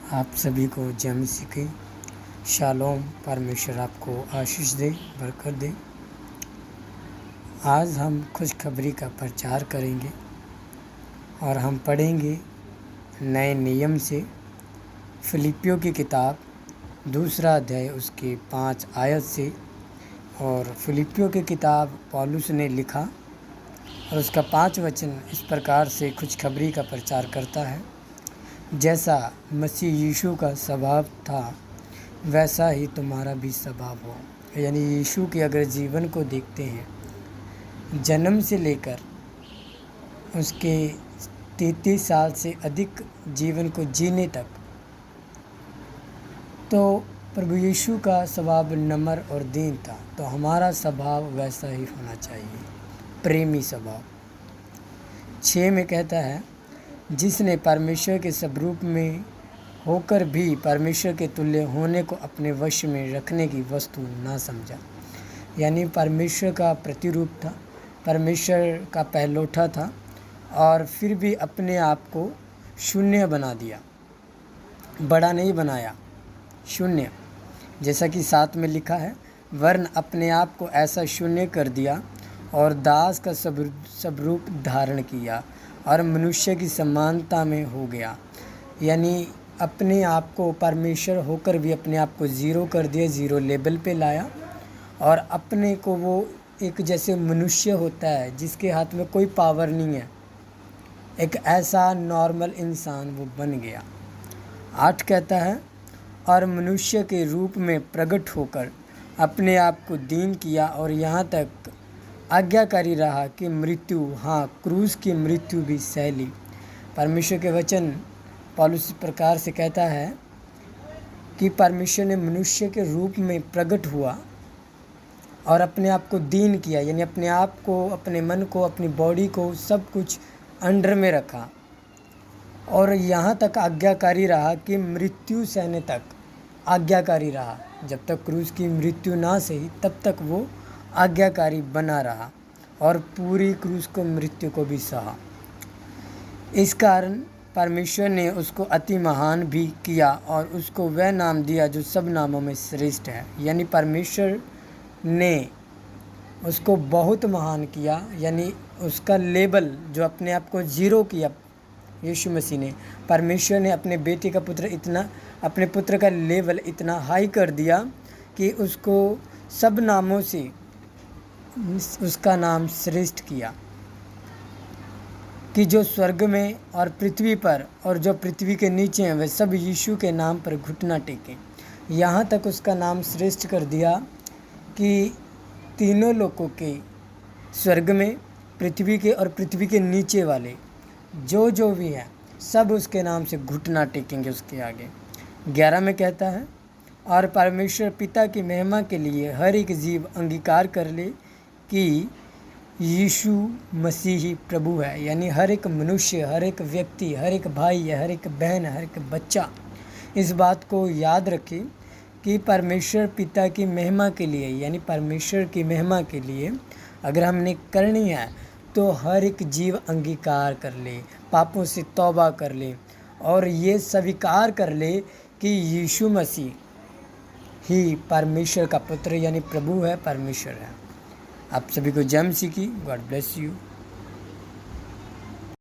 आप सभी को जय मसीह की शालोम। परमेश्वर आपको आशीष दे, बरकत दे। आज हम खुशखबरी का प्रचार करेंगे और हम पढ़ेंगे नए नियम से फिलिपियों की किताब 2 अध्याय उसके 5 आयत से। और फिलिपियों की किताब पौलुस ने लिखा और उसका 5 वचन इस प्रकार से खुशखबरी का प्रचार करता है। जैसा मसीह यीशु का स्वभाव था वैसा ही तुम्हारा भी स्वभाव हो। यानी यीशु के अगर जीवन को देखते हैं, जन्म से लेकर उसके 33 साल से अधिक जीवन को जीने तक, तो प्रभु यीशु का स्वभाव नम्र और दीन था। तो हमारा स्वभाव वैसा ही होना चाहिए, प्रेमी स्वभाव। 6 में कहता है, जिसने परमेश्वर के स्वरूप में होकर भी परमेश्वर के तुल्य होने को अपने वश में रखने की वस्तु ना समझा। यानी परमेश्वर का प्रतिरूप था, परमेश्वर का पहलौठा था, और फिर भी अपने आप को शून्य बना दिया, बड़ा नहीं बनाया, शून्य। जैसा कि 7 में लिखा है, वरन अपने आप को ऐसा शून्य कर दिया और दास का स्वरूप धारण किया और मनुष्य की समानता में हो गया। यानी अपने आप को परमेश्वर होकर भी अपने आप को ज़ीरो कर दिया, ज़ीरो लेवल पे लाया, और अपने को वो एक जैसे मनुष्य होता है जिसके हाथ में कोई पावर नहीं है, एक ऐसा नॉर्मल इंसान वो बन गया। 8 कहता है, और मनुष्य के रूप में प्रकट होकर अपने आप को दीन किया और यहाँ तक आज्ञाकारी रहा कि मृत्यु, हाँ, क्रूस की मृत्यु भी सह ली। परमेश्वर के वचन पौलुस इस प्रकार से कहता है कि परमेश्वर ने मनुष्य के रूप में प्रकट हुआ और अपने आप को दीन किया, यानी अपने आप को, अपने मन को, अपनी बॉडी को, सब कुछ अंडर में रखा और यहाँ तक आज्ञाकारी रहा कि मृत्यु सहने तक आज्ञाकारी रहा। जब तक क्रूस की मृत्यु ना सही तब तक वो आज्ञाकारी बना रहा और पूरी क्रूस को, मृत्यु को भी सहा। इस कारण परमेश्वर ने उसको अति महान भी किया और उसको वह नाम दिया जो सब नामों में श्रेष्ठ है। यानी परमेश्वर ने उसको बहुत महान किया, यानी उसका लेवल जो अपने आप को ज़ीरो किया यीशु मसीह ने, परमेश्वर ने अपने बेटे का पुत्र इतना, अपने पुत्र का लेवल इतना हाई कर दिया कि उसको सब नामों से उसका नाम श्रेष्ठ किया, कि जो स्वर्ग में और पृथ्वी पर और जो पृथ्वी के नीचे हैं वे सब यीशु के नाम पर घुटना टेकें। यहाँ तक उसका नाम श्रेष्ठ कर दिया कि तीनों लोगों के, स्वर्ग में, पृथ्वी के और पृथ्वी के नीचे वाले जो भी हैं, सब उसके नाम से घुटना टेकेंगे उसके आगे। 11 में कहता है, और परमेश्वर पिता की महिमा के लिए हर एक जीव अंगीकार कर ले कि यीशु मसीह ही प्रभु है। यानी हर एक मनुष्य, हर एक व्यक्ति, हर एक भाई, हर एक बहन, हर एक बच्चा इस बात को याद रखे कि परमेश्वर पिता की महिमा के लिए, यानी परमेश्वर की महिमा के लिए अगर हमने करनी है तो हर एक जीव अंगीकार कर ले, पापों से तौबा कर ले और ये स्वीकार कर ले कि यीशु मसीह ही परमेश्वर का पुत्र, यानी प्रभु है, परमेश्वर है। आप सभी को जय मसीह की। God bless you.